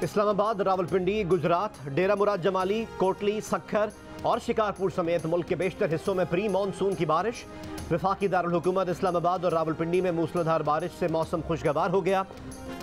इस्लामाबाद, रावलपिंडी, गुजरात, डेरा मुराद जमाली, कोटली, सक्खर और शिकारपुर समेत मुल्क के बेशतर हिस्सों में प्री मानसून की बारिश। वफाकी दारुल हुकूमत इस्लामाबाद और रावलपिंडी में मूसलाधार बारिश से मौसम खुशगवार हो गया।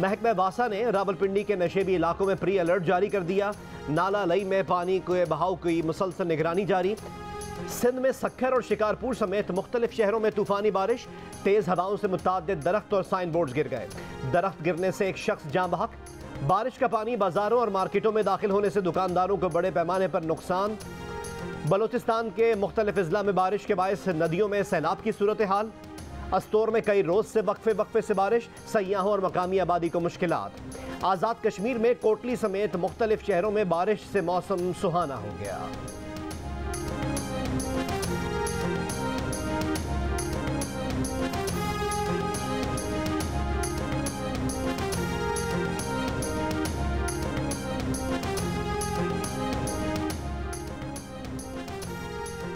महकमा वासा ने रावलपिंडी के नशेबी इलाकों में प्री अलर्ट जारी कर दिया। नाला लई में पानी के बहाव की मुसलसल निगरानी जारी। सिंध में सक्खर और शिकारपुर समेत मुख्तलिफ शहरों में तूफानी बारिश, तेज हवाओं से मुतअद्दिद दरख्त और साइन बोर्ड गिर गए। दरख्त गिरने से एक शख्स जाँ बहक। बारिश का पानी बाजारों और मार्केटों में दाखिल होने से दुकानदारों को बड़े पैमाने पर नुकसान। बलोचिस्तान के मुख्तलिफ अजला में बारिश के बायस नदियों में सैलाब की सूरत हाल। अस्तोर में कई रोज से वक्फे से बारिश, सयाहों और मकामी आबादी को मुश्किलात। आज़ाद कश्मीर में कोटली समेत मुख्तलिफ शहरों में बारिश से मौसम सुहाना हो गया।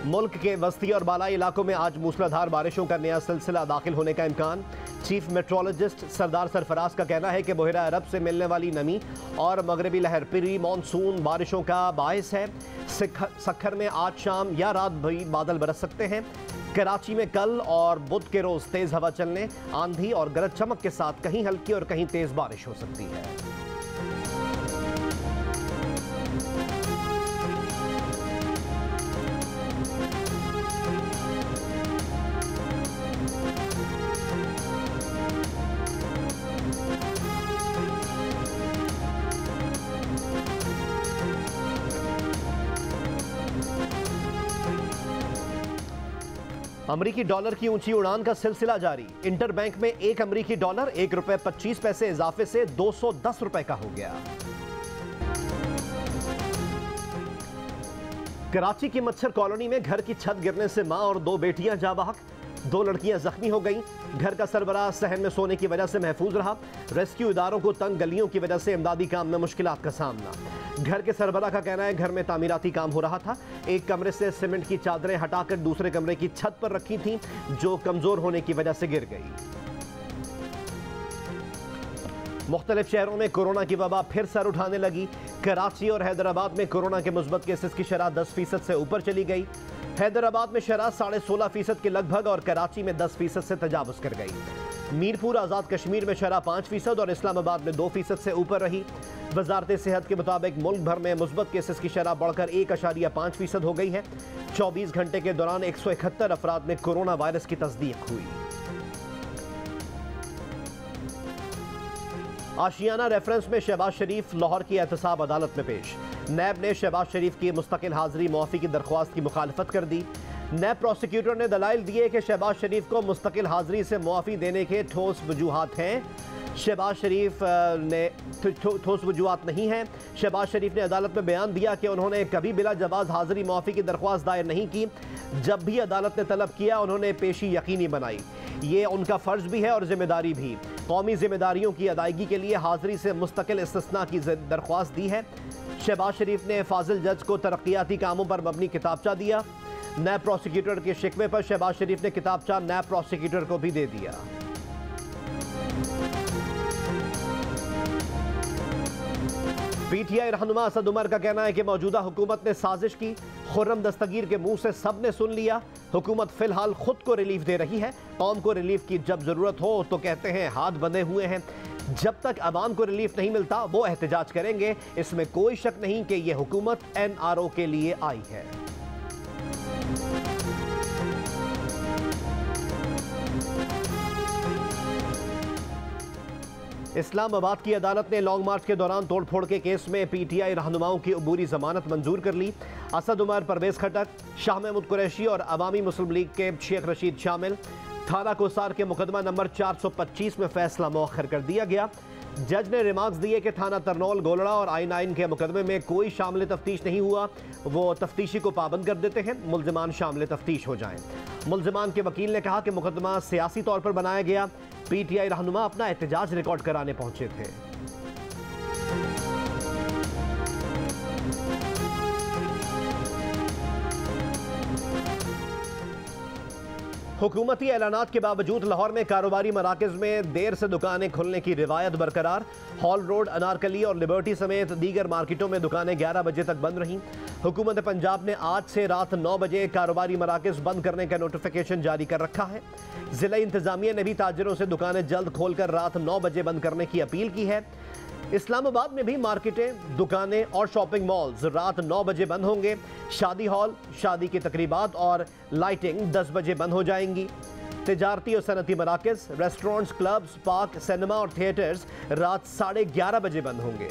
मुल्क के वस्ती और बालाई इलाकों में आज मूसलाधार बारिशों का नया सिलसिला दाखिल होने का इम्कान। चीफ मेट्रोलॉजिस्ट सरदार सरफराज का कहना है कि बहिरा अरब से मिलने वाली नमी और मगरबी लहर प्री मानसून बारिशों का बायस है। सक्खर में आज शाम या रात भी बादल बरस सकते हैं। कराची में कल और बुध के रोज तेज हवा चलने, आंधी और गरज चमक के साथ कहीं हल्की और कहीं तेज बारिश हो सकती है। अमरीकी डॉलर की ऊंची उड़ान का सिलसिला जारी। इंटर बैंक में एक अमरीकी डॉलर ₹1.25 इजाफे से 210 रुपए का हो गया। कराची की मच्छर कॉलोनी में घर की छत गिरने से मां और 2 बेटियां जाँ बहक। 2 लड़कियां जख्मी हो गईं। घर का सरबराह सहन में सोने की वजह से महफूज रहा। रेस्क्यू इदारों को तंग गलियों की वजह से इमदादी काम में मुश्किलात का सामना। घर के सरबराह का कहना है घर में तामीराती काम हो रहा था। एक कमरे से सीमेंट की चादरें हटाकर दूसरे कमरे की छत पर रखी थीं, जो कमजोर होने की वजह से गिर गई। मुख्तलिफ शहरों में कोरोना की वबा फिर सर उठाने लगी। कराची और हैदराबाद में कोरोना के मुस्बत केसेस की शरह 10% से ऊपर चली गई। हैदराबाद में शरह 16.5% के लगभग और कराची में 10% से तजावुज कर गई। मीरपुर आज़ाद कश्मीर में शरह 5% और इस्लामाबाद में 2% से ऊपर रही। वजारत सेहत के मुताबिक मुल्क भर में मुस्बत केसेस की शरह बढ़कर 1.5% हो गई है। 24 घंटे के दौरान 171 अफराद में कोरोना वायरस की तस्दीक हुई। आशियाना रेफरेंस में शहबाज शरीफ लाहौर की एहतसाब अदालत में पेश। नैब ने शहबाज शरीफ की मुस्तकिल हाजिरी मुआफ़ी की दरख्वास्त की मुखालफत कर दी। नैब प्रोसिक्यूटर ने दलाइल दिए कि शहबाज शरीफ को मुस्तकिल हाजिरी से मुआफ़ी देने के ठोस वजूहात हैं। शहबाज शरीफ ने ठोस वजूहात नहीं हैं। शहबाज शरीफ ने अदालत में बयान दिया कि उन्होंने कभी बिला जवाज़ हाजिरी मुआफ़ी की दरख्वास्त दायर नहीं की। जब भी अदालत ने तलब किया उन्होंने पेशी यकीनी बनाई। ये उनका फ़र्ज भी है और जिम्मेदारी भी। कौमी जिम्मेदारियों की अदायगी के लिए हाजिरी से मुस्तकिल इस्तिस्ना की दरख्वास्त दी है। शहबाज शरीफ ने फाजिल जज को तरक्याती कामों पर मबनी किताबचा दिया। नैब प्रोसिक्यूटर के शिकवे पर शहबाज शरीफ ने किताबचा नैब प्रोसिक्यूटर को भी दे दिया। पीटीआई रहनुमा असद उमर का कहना है कि मौजूदा हुकूमत ने साजिश की। खुर्रम दस्तगीर के मुंह से सब ने सुन लिया। हुकूमत फिलहाल खुद को रिलीफ दे रही है। कौम को रिलीफ की जब जरूरत हो तो कहते हैं हाथ बंधे हुए हैं। जब तक अवाम को रिलीफ नहीं मिलता वो एहतजाज करेंगे। इसमें कोई शक नहीं कि यह हुकूमत NRO के लिए आई है। इस्लामाबाद की अदालत ने लॉन्ग मार्च के दौरान तोड़फोड़ के केस में पीटीआई रहनुमाओं की अबूरी जमानत मंजूर कर ली। असद उमर, परवेज खटक, शाह महमूद कुरैशी और अवामी मुस्लिम लीग के शेख रशीद शामिल। थाना कोसार के मुकदमा नंबर 425 में फैसला मौखर कर दिया गया। जज ने रिमार्क्स दिए कि थाना तरनौल, गोलड़ा और I9 के मुकदमे में कोई शामिल तफ्तीश नहीं हुआ। वो तफ्तीशी को पाबंद कर देते हैं। मुल्जिमान शामिल तफ्तीश हो जाएं। मुल्जिमान के वकील ने कहा कि मुकदमा सियासी तौर पर बनाया गया। पीटीआई रहनुमा अपना एहतजाज रिकॉर्ड कराने पहुंचे थे। हुकूमती ऐलानात के बावजूद लाहौर में कारोबारी मराकज़ में देर से दुकानें खुलने की रिवायत बरकरार। हॉल रोड, अनारकली और लिबर्टी समेत दीगर मार्केटों में दुकानें 11 बजे तक बंद रहीं। हुकूमत पंजाब ने आज से रात 9 बजे कारोबारी मराकज़ बंद करने का नोटिफिकेशन जारी कर रखा है। ज़िला इंतज़ामिया ने भी ताजरों से दुकानें जल्द खोलकर रात 9 बजे बंद करने की अपील की है। इस्लामाबाद में भी मार्केटें, दुकानें और शॉपिंग मॉल्स रात 9 बजे बंद होंगे। शादी हॉल, शादी की तकरीबात और लाइटिंग 10 बजे बंद हो जाएंगी। तिजारती और सनती मराकज़, रेस्टोरेंट्स, क्लब्स, पार्क, सिनेमा और थिएटर्स रात 11:30 बजे बंद होंगे।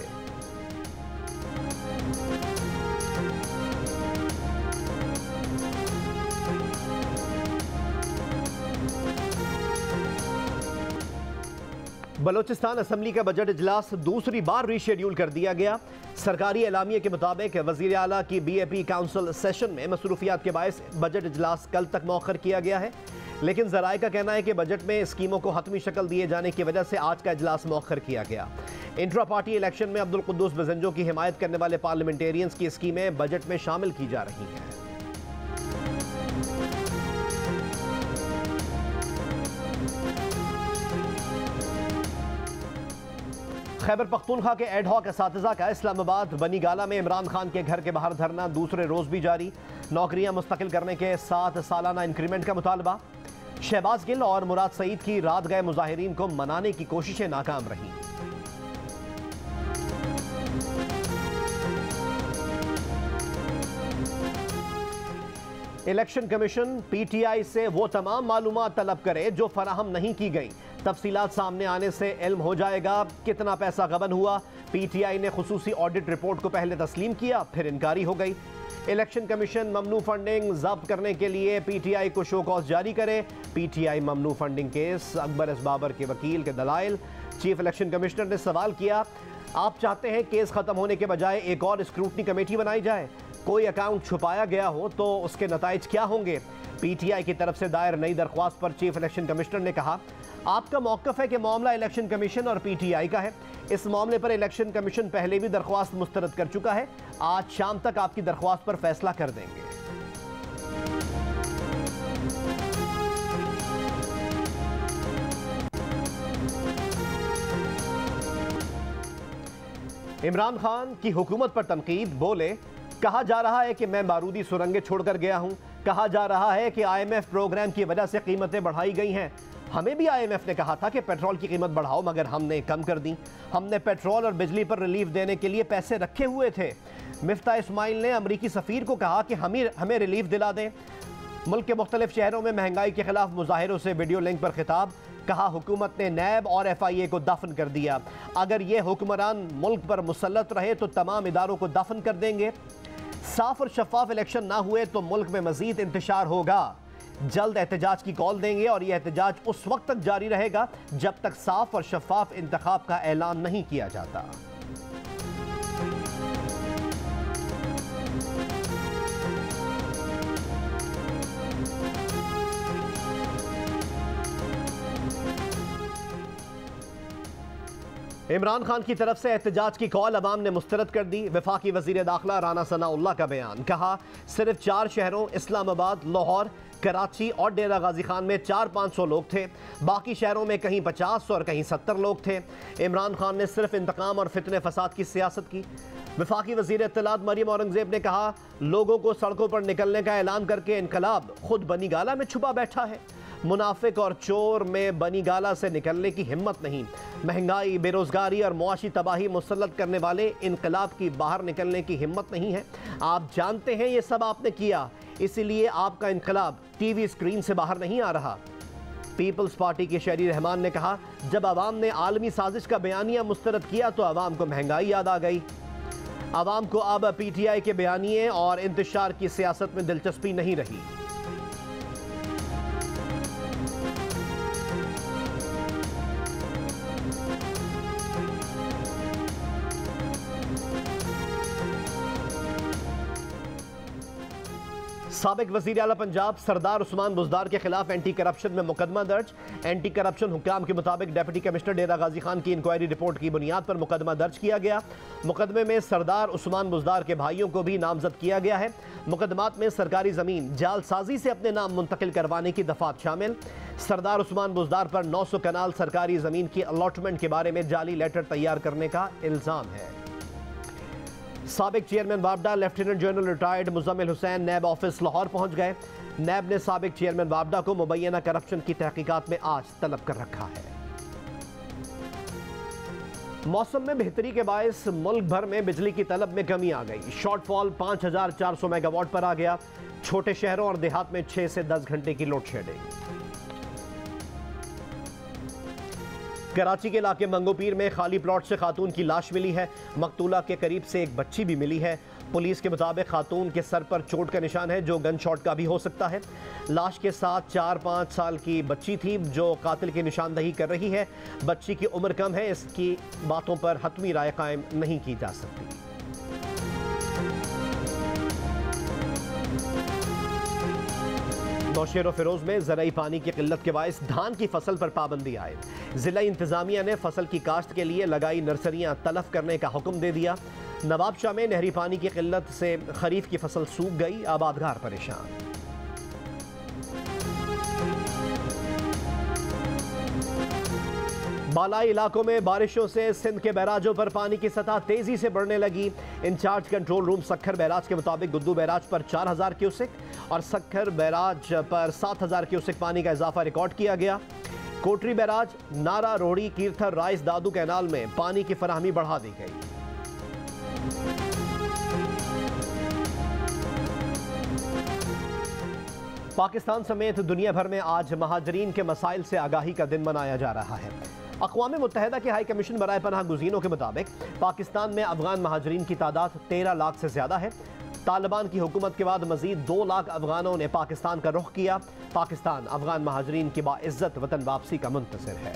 बलोचिस्तान असम्बली का बजट इजलास दूसरी बार रीशेड्यूल कर दिया गया। सरकारी एलामिये के मुताबिक वज़ीर आला की BAP काउंसिल सेशन में मसरूफियात के बायस बजट इजलास कल तक मौखर किया गया है, लेकिन ज़राए का कहना है कि बजट में स्कीमों को हतमी शक्ल दिए जाने की वजह से आज का इजलास मौखर किया गया। इंट्रा पार्टी इलेक्शन में अब्दुल कुद्दूस बजंजो की हिमायत करने वाले पार्लियामेंटेरियंस की स्कीमें बजट में शामिल की जा रही हैं। खैबर पख्तूनख्वा के एडहॉक असातिज़ा का इस्लामाबाद बनीगाला में इमरान खान के घर के बाहर धरना दूसरे रोज भी जारी। नौकरियां मुस्तकिल करने के साथ सालाना इंक्रीमेंट का मुतालबा। शहबाज गिल और मुराद सईद की रात गए मुजाहिरीन को मनाने की कोशिशें नाकाम रहीं। इलेक्शन कमीशन PTI से वो तमाम मालूमात तलब करे जो फराहम नहीं की गई। तफसीलात सामने आने से इल्म हो जाएगा कितना पैसा गबन हुआ। PTI ने खुसूसी ऑडिट रिपोर्ट को पहले तस्लीम किया, फिर इनकारी हो गई। इलेक्शन कमीशन ममनू फंडिंग जब्त करने के लिए PTI को शो कॉज जारी करे। PTI ममनू funding case, Akbar S Babar के वकील के दलाइल। चीफ इलेक्शन कमिश्नर ने सवाल किया, आप चाहते हैं केस खत्म होने के बजाय एक और स्क्रूटनी कमेटी बनाई जाए? कोई अकाउंट छुपाया गया हो तो उसके नताइज क्या होंगे? PTI की तरफ से दायर नई दरख्वास्त पर चीफ इलेक्शन कमिश्नर ने कहा, आपका मौक़िफ़ है कि मामला इलेक्शन कमीशन और PTI का है। इस मामले पर इलेक्शन कमीशन पहले भी दरख्वास्त मुस्तरद कर चुका है। आज शाम तक आपकी दरख्वास्त पर फैसला कर देंगे। इमरान खान की हुकूमत पर तनकीद, बोले, कहा जा रहा है कि मैं बारूदी सुरंगें छोड़कर गया हूं। कहा जा रहा है कि IMF प्रोग्राम की वजह से कीमतें बढ़ाई गई हैं। हमें भी IMF ने कहा था कि पेट्रोल की कीमत बढ़ाओ, मगर हमने कम कर दी। हमने पेट्रोल और बिजली पर रिलीफ देने के लिए पैसे रखे हुए थे। मिफ्ता इस्माइल ने अमरीकी सफ़ीर को कहा कि हमें रिलीफ दिला दें। मुल्क के मुख्तलिफ शहरों में महंगाई के खिलाफ मुजाहिरों से वीडियो लिंक पर खिताब। कहा, हुकूमत ने नैब और FIA को दफन कर दिया। अगर ये हुक्मरान मुल्क पर मुसल्लत रहे तो तमाम इदारों को दफन कर देंगे। साफ और शफाफ इलेक्शन ना हुए तो मुल्क में मजीद इंतशार होगा। जल्द एहतजाज की कॉल देंगे और यह एहतजाज उस वक्त तक जारी रहेगा जब तक साफ और शफाफ इंतखाब का ऐलान नहीं किया जाता। इमरान खान की तरफ से एहतजाज की कॉल अवाम ने मुस्तरद कर दी। वफाकी वजीर दाखिला राना सनाउल्लाह का बयान, कहा, सिर्फ 4 शहरों इस्लामाबाद, लाहौर, कराची और डेरा गाजी खान में 400-500 लोग थे। बाकी शहरों में कहीं 50 और कहीं 70 लोग थे। इमरान खान ने सिर्फ इंतकाम और फितने फसाद की सियासत की। वफाकी वजीर इत्तलात मरियम औरंगजेब ने कहा, लोगों को सड़कों पर निकलने का ऐलान करके इनकलाब खुद बनीगाला में छुपा बैठा है। मुनाफिक और चोर में बनीगाला से निकलने की हिम्मत नहीं। महंगाई, बेरोजगारी और मुआशी तबाही मुसल्लत करने वाले इनकलाब की बाहर निकलने की हिम्मत नहीं है। आप जानते हैं ये सब आपने किया, इसीलिए आपका इनकलाब TV स्क्रीन से बाहर नहीं आ रहा। पीपल्स पार्टी के शहरी रहमान ने कहा, जब आवाम ने आलमी साजिश का बयानिया मुस्तरद किया तो आवाम को महंगाई याद आ गई। आवाम को अब PTI के बयानिए और इंतशार की सियासत में दिलचस्पी नहीं रही। साबिक वज़ीर आला पंजाब सरदार उस्मान बुज़दार के खिलाफ एंटी करप्शन में मुकदमा दर्ज। एंटी करप्शन हुक्काम के मुताबिक डिप्टी कमिश्नर डेरा गाजी खान की इंक्वायरी रिपोर्ट की बुनियाद पर मुकदमा दर्ज किया गया। मुकदमे में सरदार उस्मान बुज़दार के भाइयों को भी नामजद किया गया है। मुकदमात में सरकारी ज़मीन जालसाजी से अपने नाम मुंतकिल करवाने की दफात शामिल। सरदार उस्मान बुज़दार पर 900 कनाल सरकारी ज़मीन की अलॉटमेंट के बारे में जाली लेटर तैयार करने का इल्ज़ाम है। साबिक चेयरमैन वापडा lieutenant general retired Muzammil Hussain NAB office Lahore पहुंच गए। नैब ने साबिक चेयरमैन वापडा को मुबैना करप्शन की तहकीकात में आज तलब कर रखा है। मौसम में बेहतरी के बायस मुल्क भर में बिजली की तलब में कमी आ गई। शॉर्टफॉल 5400 मेगावाट पर आ गया। छोटे शहरों और देहात में 6 से 10 घंटे की लोड शेडिंग। कराची के इलाके मंगोपीर में खाली प्लॉट से खातून की लाश मिली है। मकतूला के करीब से एक बच्ची भी मिली है। पुलिस के मुताबिक खातून के सर पर चोट का निशान है जो गन शॉट का भी हो सकता है। लाश के साथ 4-5 साल की बच्ची थी जो कातिल की निशानदही कर रही है। बच्ची की उम्र कम है, इसकी बातों पर हतमी राय कायम नहीं की जा सकती। नौशेर फिरोज में ज़राई पानी की किल्लत के बायस धान की फसल पर पाबंदी आयद। जिला इंतजामिया ने फसल की काश्त के लिए लगाई नर्सरियां तलफ करने का हुक्म दे दिया। नवाबशाह में नहरी पानी की किल्लत से खरीफ की फसल सूख गई, आबादगार परेशान। बालाई इलाकों में बारिशों से सिंध के बैराजों पर पानी की सतह तेजी से बढ़ने लगी। Incharge control room Sukkur barrage के मुताबिक गुद्दू बैराज पर 4000 क्यूसेक और सखर बैराज पर 7000 क्यूसेक पानी का इजाफा रिकॉर्ड किया गया। कोटरी बैराज, नारा, रोहड़ी, कीर्थर, राइस, दादू कैनाल में पानी की फराहमी बढ़ा दी गई। पाकिस्तान समेत दुनिया भर में आज महाजरीन के मसाइल से आगाही का दिन मनाया जा रहा है। अक़वाम मुत्तहिदा के हाई कमीशन बराए पनाह गुज़ीनों के मुताबिक पाकिस्तान में अफगान महाजरीन की तादाद 13 लाख से ज़्यादा है। तालिबान की हुकूमत के बाद मज़ीद 2 लाख अफगानों ने पाकिस्तान का रुख किया। पाकिस्तान अफगान महाजरीन की बाइज़्ज़त वतन वापसी का मुंतज़िर है।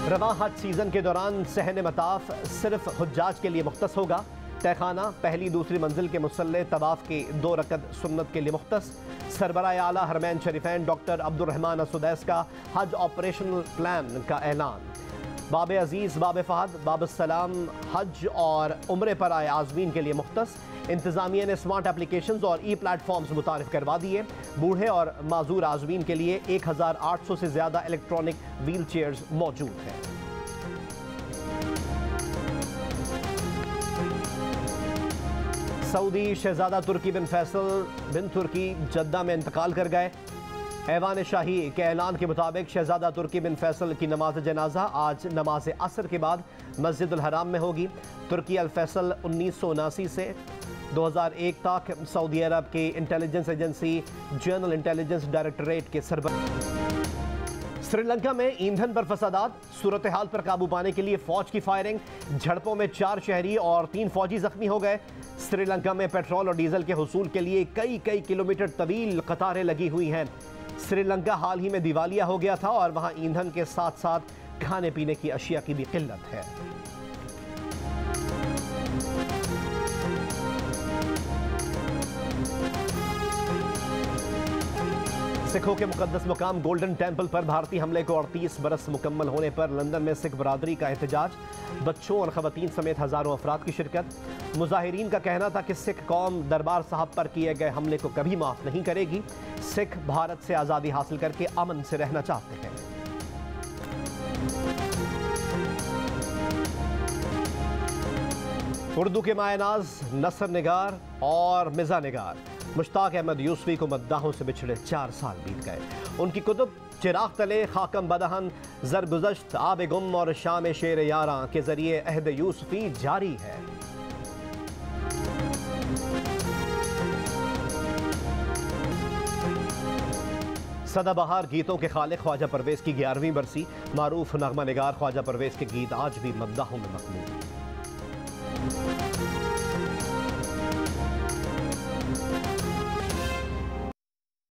रवां हज सीज़न के दौरान सहन मताफ सिर्फ हुज्जाज के लिए मुख्तस होगा। तहखाना पहली दूसरी मंजिल के मुसल्ले तवाफ़ की 2 रकत सुन्नत के लिए मुख्तस। सरबराह आला हरमैन शरीफैन डॉक्टर अब्दुर्रहमान असुदैस का हज ऑपरेशनल प्लान का ऐलान। बाब अजीज़, बाब फ़हद, बाब सलाम हज और उम्रे पर आए आज़मीन के लिए मुख्तस। इंतज़ामिया ने स्मार्ट एप्लीकेशंस और ई प्लेटफॉर्म्स मुतारिफ करवा दिए। बूढ़े और माजूर आज़मीन के लिए 1800 से ज़्यादा इलेक्ट्रॉनिक व्हील चेयर्स मौजूद हैं। सऊदी शहजादा तुर्की बिन फैसल बिन तुर्की जद्दा में इंतकाल कर गए। ऐवान शाही के ऐलान के मुताबिक शहजादा तुर्की बिन फैसल की नमाज जनाजा आज नमाज असर के बाद मस्जिदुल हराम में होगी। तुर्की अल फैसल 1979 से 2001 तक सऊदी अरब की intelligence agency general intelligence directorate के सरबराह। श्रीलंका में ईंधन पर फसादात, सूरत हाल पर काबू पाने के लिए फौज की फायरिंग। झड़पों में 4 शहरी और 3 फौजी जख्मी हो गए। श्रीलंका में पेट्रोल और डीजल के हुसूल के लिए कई किलोमीटर तवील कतारें लगी हुई हैं। श्रीलंका हाल ही में दिवालिया हो गया था और वहां ईंधन के साथ साथ खाने पीने की अशिया की भी किल्लत है। सिखों के मुकद्दस मुकाम गोल्डन टेम्पल पर भारतीय हमले को 38 बरस मुकम्मल होने पर लंदन में सिख बरादरी का एहतजाज। बच्चों और ख़वातीन समेत हज़ारों अफराद की शिरकत। मुजाहिरीन का कहना था कि सिख कौम दरबार साहब पर किए गए हमले को कभी माफ़ नहीं करेगी। सिख भारत से आज़ादी हासिल करके अमन से रहना चाहते हैं। उर्दू के मायनाज नसर निगार और मिज़ा निगार मुश्ताक अहमद यूसुफी को मद्दाहों से बिछड़े 4 साल बीत गए। उनकी कुतुब चिराग तले, खाकम बदहन, जरगुज़श्त, आब गुम और शाम शेर यारां के जरिए अहद यूसुफी जारी है। सदाबहार गीतों के खालिक ख्वाजा परवेज़ की 11वीं बरसी। मारूफ नगमा निगार ख्वाजा परवेज़ के गीत आज भी मद्दाहों में मकबूल।